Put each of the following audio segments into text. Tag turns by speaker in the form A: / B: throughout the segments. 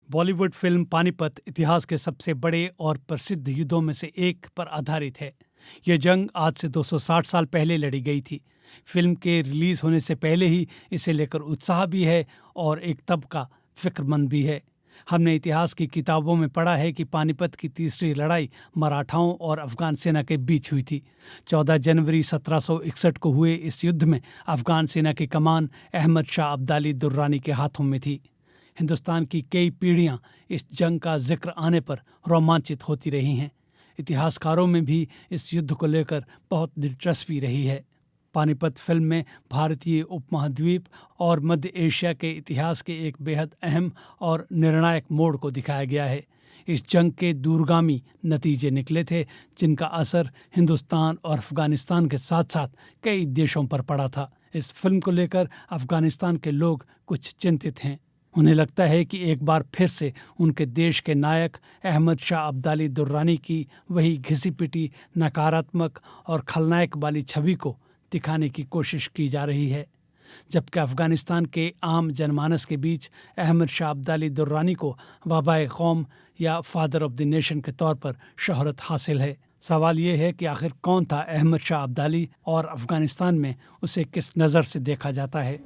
A: Bollywood film Panipat इतिहास के सबसे बड़े और प्रसिद्ध युद्धों में से एक पर आधारित है। यह जंग आज से 260 साल पहले लड़ी गई थी। फिल्म के रिलीज होने से पहले ही इसे लेकर उत्साह भी है और एक तबका फिक्रमंद भी है। हमने इतिहास की किताबों में पढ़ा है कि पानीपत की तीसरी लड़ाई मराठाओं और अफगान सेना के बीच हुई थी। 14 जनवरी 1761 को हुए इस युद्ध में अफगान सेना की कमान अहमद शाह अब्दाली दुर्रानी के हाथों में थी। हिंदुस्तान की कई पीढ़ियां इस जंग का जिक्र आने पर रोमांचित होती रही हैं। इतिहासकारों में भी इस युद्ध को लेकर बहुत दिलचस्पी रही है। पानीपत फिल्म में भारतीय उपमहाद्वीप और मध्य एशिया के इतिहास के एक बेहद अहम और निर्णायक मोड़ को दिखाया गया है। इस जंग के दूरगामी नतीजे निकले थे, जिनका असर हिंदुस्तान और अफगानिस्तान के साथ साथ कई देशों पर पड़ा था। इस फिल्म को लेकर अफगानिस्तान के लोग कुछ चिंतित हैं। उन्हें लगता है कि एक बार फिर से उनके देश के नायक अहमद शाह अब्दाली दुर्रानी की वही घिसी पिटी, नकारात्मक और खलनायक वाली छवि को दिखाने की कोशिश की जा रही है, जबकि अफगानिस्तान के आम जनमानस के बीच अहमद शाह अब्दाली दुर्रानी को बाबाए कौम या फादर ऑफ द नेशन के तौर पर शोहरत हासिल है। सवाल ये है कि आखिर कौन था अहमद शाह अब्दाली और अफगानिस्तान में उसे किस नज़र से देखा जाता है।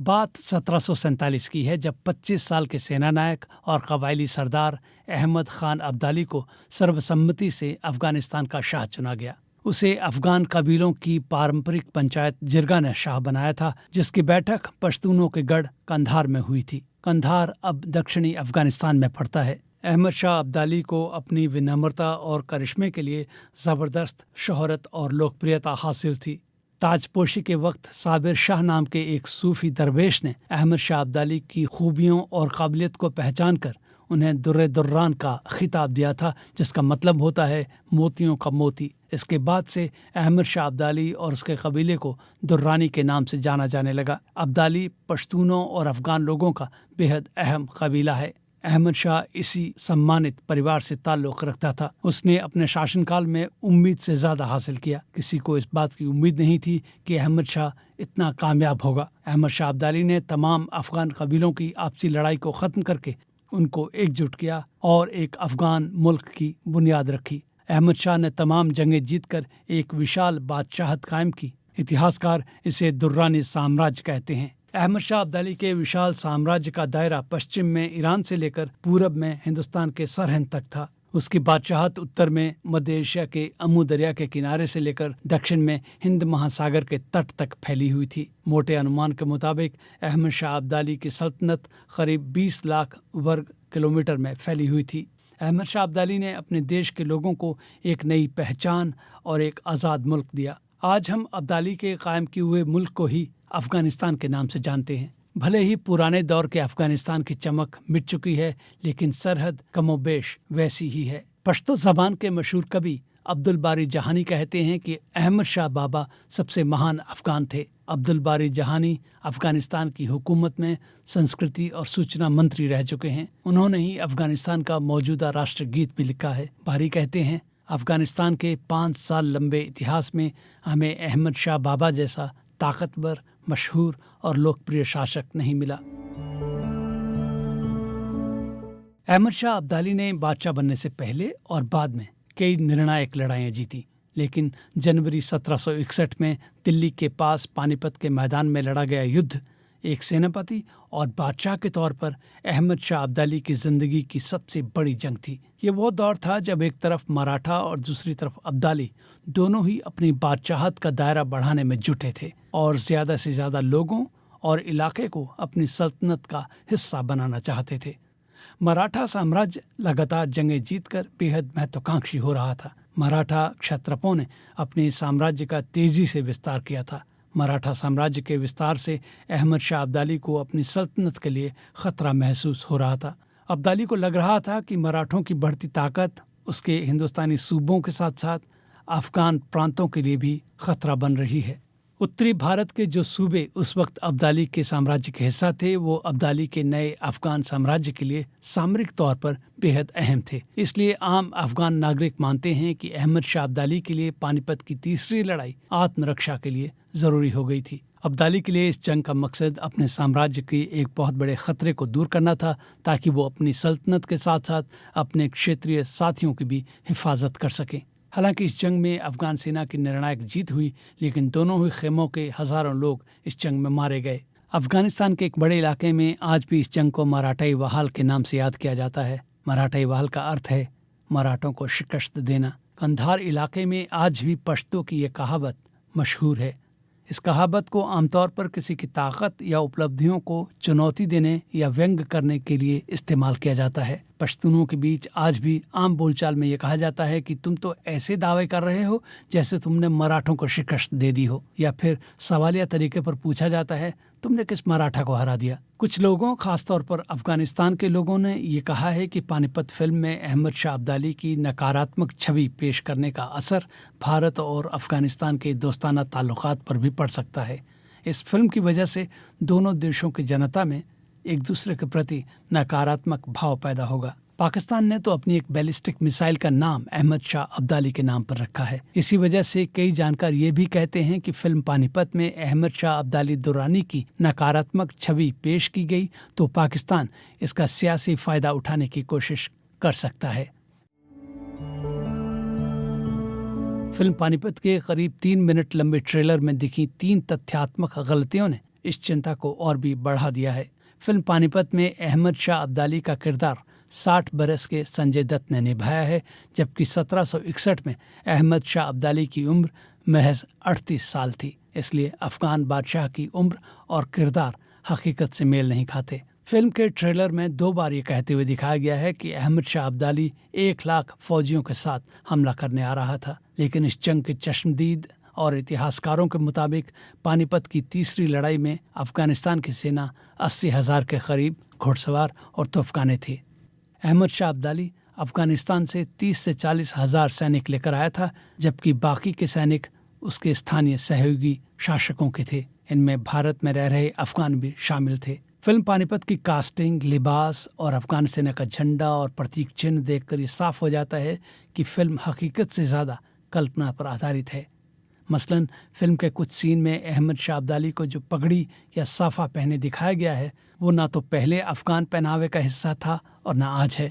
A: बात 1747 की है, जब 25 साल के सेनानायक और कबायली सरदार अहमद खान अब्दाली को सर्वसम्मति से अफगानिस्तान का शाह चुना गया। उसे अफगान कबीलों की पारंपरिक पंचायत जिरगा ने शाह बनाया था, जिसकी बैठक पश्तूनों के गढ़ कंधार में हुई थी। कंधार अब दक्षिणी अफगानिस्तान में पड़ता है। अहमद शाह अब्दाली को अपनी विनम्रता और करिश्मे के लिए जबरदस्त शोहरत और लोकप्रियता हासिल थी। ताजपोशी के वक्त साबिर शाह नाम के एक सूफी दरवेश ने अहमद शाह अब्दाली की खूबियों और काबिलियत को पहचान कर उन्हें दुर्रे दुर्रान का खिताब दिया था, जिसका मतलब होता है मोतियों का मोती। इसके बाद से अहमद शाह अब्दाली और उसके कबीले को दुर्रानी के नाम से जाना जाने लगा। अब्दाली पश्तूनों और अफगान लोगों का बेहद अहम कबीला है। अहमद शाह इसी सम्मानित परिवार से ताल्लुक़ रखता था। उसने अपने शासनकाल में उम्मीद से ज़्यादा हासिल किया। किसी को इस बात की उम्मीद नहीं थी कि अहमद शाह इतना कामयाब होगा। अहमद शाह अब्दाली ने तमाम अफगान कबीलों की आपसी लड़ाई को ख़त्म करके उनको एकजुट किया और एक अफगान मुल्क की बुनियाद रखी। अहमद शाह ने तमाम जंगें जीतकर एक विशाल बादशाहत कायम की। इतिहासकार इसे दुर्रानी साम्राज्य कहते हैं। अहमद शाह अब्दाली के विशाल साम्राज्य का दायरा पश्चिम में ईरान से लेकर पूरब में हिंदुस्तान के सरहद तक था। उसकी बादशाहत उत्तर में मध्य एशिया के अमू दरिया के किनारे से लेकर दक्षिण में हिंद महासागर के तट तक फैली हुई थी। मोटे अनुमान के मुताबिक अहमद शाह अब्दाली की सल्तनत करीब 20 लाख वर्ग किलोमीटर में फैली हुई थी। अहमद शाह अब्दाली ने अपने देश के लोगों को एक नई पहचान और एक आज़ाद मुल्क दिया। आज हम अब्दाली के कायम किए हुए मुल्क को ही अफगानिस्तान के नाम से जानते हैं। भले ही पुराने दौर के अफगानिस्तान की चमक मिट चुकी है, लेकिन सरहद कमोबेश वैसी ही है। पश्तो ज़बान के मशहूर कवि अब्दुल बारी जहानी कहते हैं कि अहमद शाह बाबा सबसे महान अफगान थे। अब्दुल बारी जहानी अफगानिस्तान की हुकूमत में संस्कृति और सूचना मंत्री रह चुके हैं। उन्होंने ही अफगानिस्तान का मौजूदा राष्ट्रगीत भी लिखा है। बारी कहते हैं, अफगानिस्तान के 5 साल लंबे इतिहास में हमें अहमद शाह बाबा जैसा ताकतवर, मशहूर और लोकप्रिय शासक नहीं मिला। अहमद शाह अब्दाली ने बादशाह बनने से पहले और बाद में कई निर्णायक लड़ाइयाँ जीती, लेकिन जनवरी 1761 में दिल्ली के पास पानीपत के मैदान में लड़ा गया युद्ध एक सेनापति और बादशाह के तौर पर अहमद शाह अब्दाली की ज़िंदगी की सबसे बड़ी जंग थी। ये वो दौर था जब एक तरफ मराठा और दूसरी तरफ अब्दाली दोनों ही अपनी बादशाहत का दायरा बढ़ाने में जुटे थे और ज़्यादा से ज़्यादा लोगों और इलाके को अपनी सल्तनत का हिस्सा बनाना चाहते थे। मराठा साम्राज्य लगातार जंगें जीतकर बेहद महत्वाकांक्षी हो रहा था। मराठा क्षत्रपों ने अपने साम्राज्य का तेज़ी से विस्तार किया था। मराठा साम्राज्य के विस्तार से अहमद शाह अब्दाली को अपनी सल्तनत के लिए खतरा महसूस हो रहा था। अब्दाली को लग रहा था कि मराठों की बढ़ती ताकत उसके हिंदुस्तानी सूबों के साथ साथ अफगान प्रांतों के लिए भी खतरा बन रही है। उत्तरी भारत के जो सूबे उस वक्त अब्दाली के साम्राज्य के हिस्सा थे, वो अब्दाली के नए अफगान साम्राज्य के लिए सामरिक तौर पर बेहद अहम थे। इसलिए आम अफगान नागरिक मानते हैं कि अहमद शाह अब्दाली के लिए पानीपत की तीसरी लड़ाई आत्मरक्षा के लिए जरूरी हो गई थी। अब्दाली के लिए इस जंग का मकसद अपने साम्राज्य के एक बहुत बड़े खतरे को दूर करना था, ताकि वो अपनी सल्तनत के साथ साथ अपने क्षेत्रीय साथियों की भी हिफाजत कर सके। हालांकि इस जंग में अफगान सेना की निर्णायक जीत हुई, लेकिन दोनों ही खेमों के हजारों लोग इस जंग में मारे गए। अफगानिस्तान के एक बड़े इलाके में आज भी इस जंग को मराठाई वहाल के नाम से याद किया जाता है। मराठाई वहाल का अर्थ है मराठों को शिकस्त देना। कंधार इलाके में आज भी पश्तो की ये कहावत मशहूर है। इस कहावत को आमतौर पर किसी की ताकत या उपलब्धियों को चुनौती देने या व्यंग करने के लिए इस्तेमाल किया जाता है। पश्तूनों के बीच आज भी आम बोलचाल में ये कहा जाता है कि तुम तो ऐसे दावे कर रहे हो जैसे तुमने मराठों को शिकस्त दे दी हो, या फिर सवालिया तरीके पर पूछा जाता है तुमने किस मराठा को हरा दिया। कुछ लोगों, खासतौर पर अफगानिस्तान के लोगों ने ये कहा है कि पानीपत फिल्म में अहमद शाह अब्दाली की नकारात्मक छवि पेश करने का असर भारत और अफगानिस्तान के दोस्ताना ताल्लुकात पर भी पड़ सकता है। इस फिल्म की वजह से दोनों देशों की जनता में एक दूसरे के प्रति नकारात्मक भाव पैदा होगा। पाकिस्तान ने तो अपनी एक बैलिस्टिक मिसाइल का नाम अहमद शाह अब्दाली के नाम पर रखा है। इसी वजह से कई जानकार ये भी कहते हैं कि फिल्म पानीपत में अहमद शाह अब्दाली दुरानी की नकारात्मक छवि पेश की गई तो पाकिस्तान इसका सियासी फायदा उठाने की कोशिश कर सकता है। फिल्म पानीपत के करीब 3 मिनट लंबे ट्रेलर में दिखी 3 तथ्यात्मक गलतियों ने इस चिंता को और भी बढ़ा दिया है। फिल्म पानीपत में अहमद शाह अब्दाली का किरदार 60 बरस के संजय दत्त ने निभाया है, जबकि 1761 में अहमद शाह अब्दाली की उम्र महज 38 साल थी। इसलिए अफगान बादशाह की उम्र और किरदार हकीकत से मेल नहीं खाते। फिल्म के ट्रेलर में 2 बार ये कहते हुए दिखाया गया है कि अहमद शाह अब्दाली 1 लाख फौजियों के साथ हमला करने आ रहा था, लेकिन इस जंग के चश्मदीद और इतिहासकारों के मुताबिक पानीपत की तीसरी लड़ाई में अफगानिस्तान की सेना 80,000 के करीब घुड़सवार और तोफखाने थी। अहमद शाह अब्दाली अफगानिस्तान से 30 से 40 हज़ार सैनिक लेकर आया था, जबकि बाकी के सैनिक उसके स्थानीय सहयोगी शासकों के थे। इनमें भारत में रह रहे अफगान भी शामिल थे। फिल्म पानीपत की कास्टिंग, लिबास और अफगान सेना का झंडा और प्रतीक चिन्ह देखकर ये साफ हो जाता है कि फिल्म हकीकत से ज़्यादा कल्पना पर आधारित है। मसलन फिल्म के कुछ सीन में अहमद शाह अब्दाली को जो पगड़ी या साफा पहने दिखाया गया है वो ना तो पहले अफगान पहनावे का हिस्सा था और ना आज है।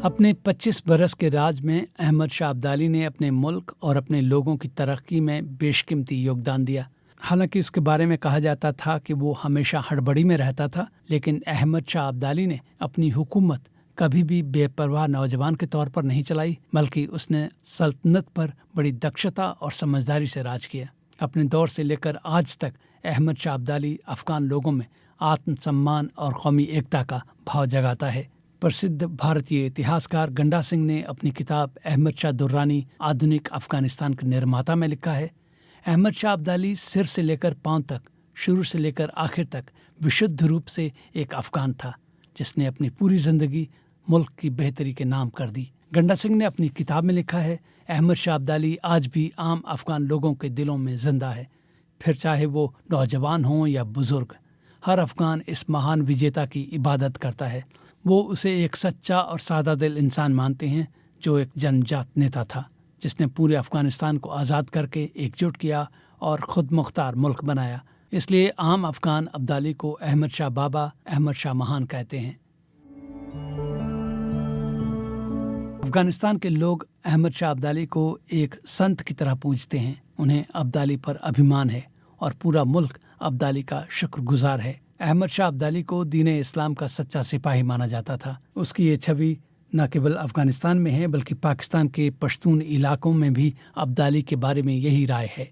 A: अपने 25 बरस के राज में अहमद शाह अब्दाली ने अपने मुल्क और अपने लोगों की तरक्की में बेशकीमती योगदान दिया। हालांकि उसके बारे में कहा जाता था कि वो हमेशा हड़बड़ी में रहता था, लेकिन अहमद शाह अब्दाली ने अपनी हुकूमत कभी भी बेपरवाह नौजवान के तौर पर नहीं चलाई, बल्कि उसने सल्तनत पर बड़ी दक्षता और समझदारी से राज किया। अपने दौर से लेकर आज तक अहमद शाह अब्दाली अफगान लोगों में आत्मसम्मान और कौमी एकता का भाव जगाता है। प्रसिद्ध भारतीय इतिहासकार गंडा सिंह ने अपनी किताब अहमद शाह दुर्रानी आधुनिक अफगानिस्तान के निर्माता में लिखा है, अहमद शाह अब्दाली सिर से लेकर पांव तक, शुरू से लेकर आखिर तक विशुद्ध रूप से एक अफगान था, जिसने अपनी पूरी जिंदगी मुल्क की बेहतरी के नाम कर दी। गंडा सिंह ने अपनी किताब में लिखा है, अहमद शाह अब्दाली आज भी आम अफगान लोगों के दिलों में जिंदा है। फिर चाहे वो नौजवान हों या बुजुर्ग, हर अफगान इस महान विजेता की इबादत करता है। वो उसे एक सच्चा और सादा दिल इंसान मानते हैं, जो एक जन्मजात नेता था, जिसने पूरे अफगानिस्तान को आज़ाद करके एकजुट किया और खुद मुख्तार मुल्क बनाया। इसलिए आम अफगान अब्दाली को अहमद शाह बाबा, अहमद शाह महान कहते हैं। अफगानिस्तान के लोग अहमद शाह अब्दाली को एक संत की तरह पूजते हैं। उन्हें अब्दाली पर अभिमान है और पूरा मुल्क अब्दाली का शुक्रगुजार है। अहमद शाह अब्दाली को दीन-ए इस्लाम का सच्चा सिपाही माना जाता था। उसकी ये छवि न केवल अफगानिस्तान में है, बल्कि पाकिस्तान के पश्तून इलाकों में भी अब्दाली के बारे में यही राय है।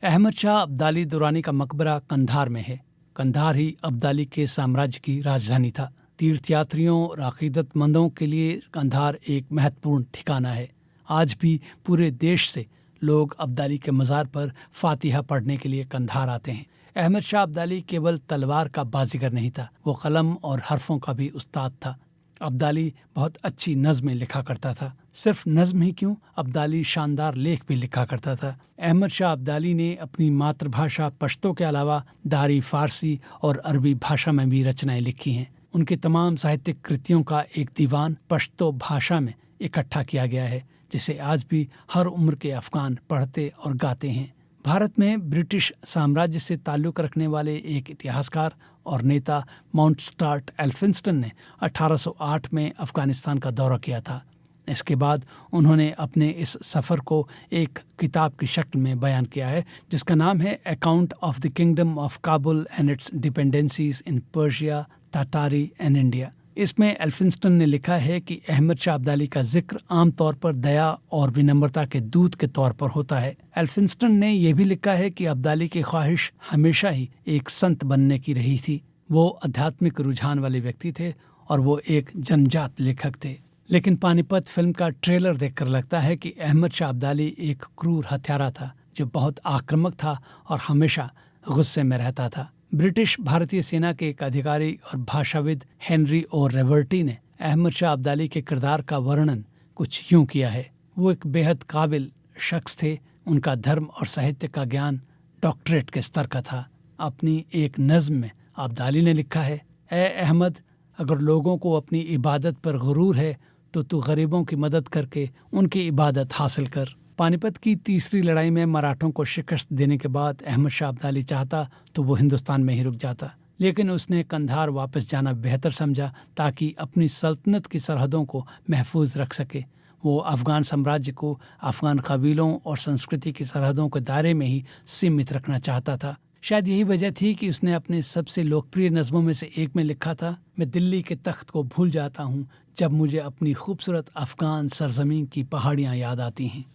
A: अहमद शाह अब्दाली दुरानी का मकबरा कंधार में है। कंधार ही अब्दाली के साम्राज्य की राजधानी था। तीर्थयात्रियों और अकीदतमंदों के लिए कंधार एक महत्वपूर्ण ठिकाना है। आज भी पूरे देश से लोग अब्दाली के मज़ार पर फातिहा पढ़ने के लिए कंधार आते हैं। अहमद शाह अब्दाली केवल तलवार का बाजीगर नहीं था, वो कलम और हरफों का भी उस्ताद था। अब्दाली बहुत अच्छी नज़्में लिखा करता था। सिर्फ नज़्म ही क्यों, अब्दाली शानदार लेख भी लिखा करता था। अहमद शाह अब्दाली ने अपनी मातृभाषा पश्तो के अलावा दारी, फारसी और अरबी भाषा में भी रचनाएं लिखी हैं। उनकी तमाम साहित्यिक कृतियों का एक दीवान पश्तो भाषा में इकट्ठा किया गया है, जिसे आज भी हर उम्र के अफगान पढ़ते और गाते हैं। भारत में ब्रिटिश साम्राज्य से ताल्लुक़ रखने वाले एक इतिहासकार और नेता माउंट स्टार्ट एल्फिंस्टन ने 1808 में अफ़गानिस्तान का दौरा किया था। इसके बाद उन्होंने अपने इस सफ़र को एक किताब की शक्ल में बयान किया है, जिसका नाम है account of the kingdom of Kabul and its dependencies in Persia, Tartary and India. इसमें एल्फिंस्टन ने लिखा है कि अहमद शाह अब्दाली का जिक्र आमतौर पर दया और विनम्रता के दूत के तौर पर होता है। एल्फिंस्टन ने यह भी लिखा है कि अब्दाली की ख्वाहिश हमेशा ही एक संत बनने की रही थी। वो आध्यात्मिक रुझान वाले व्यक्ति थे और वो एक जन्मजात लेखक थे। लेकिन पानीपत फिल्म का ट्रेलर देखकर लगता है कि अहमद शाह अब्दाली एक क्रूर हत्यारा था जो बहुत आक्रामक था और हमेशा गुस्से में रहता था। ब्रिटिश भारतीय सेना के एक अधिकारी और भाषाविद हेनरी ओ रेवर्टी ने अहमद शाह अब्दाली के किरदार का वर्णन कुछ यूं किया है। वो एक बेहद काबिल शख्स थे। उनका धर्म और साहित्य का ज्ञान डॉक्टरेट के स्तर का था। अपनी एक नज़्म में अब्दाली ने लिखा है, ए अहमद, अगर लोगों को अपनी इबादत पर गुरूर है तो तू गरीबों की मदद करके उनकी इबादत हासिल कर। पानीपत की तीसरी लड़ाई में मराठों को शिकस्त देने के बाद अहमद शाह अब्दाली चाहता तो वो हिंदुस्तान में ही रुक जाता, लेकिन उसने कंधार वापस जाना बेहतर समझा ताकि अपनी सल्तनत की सरहदों को महफूज रख सके। वो अफ़गान साम्राज्य को अफ़गान कबीलों और संस्कृति की सरहदों के दायरे में ही सीमित रखना चाहता था। शायद यही वजह थी कि उसने अपने सबसे लोकप्रिय नज़मों में से एक में लिखा था, मैं दिल्ली के तख्त को भूल जाता हूँ जब मुझे अपनी खूबसूरत अफ़गान सरजमीन की पहाड़ियाँ याद आती हैं।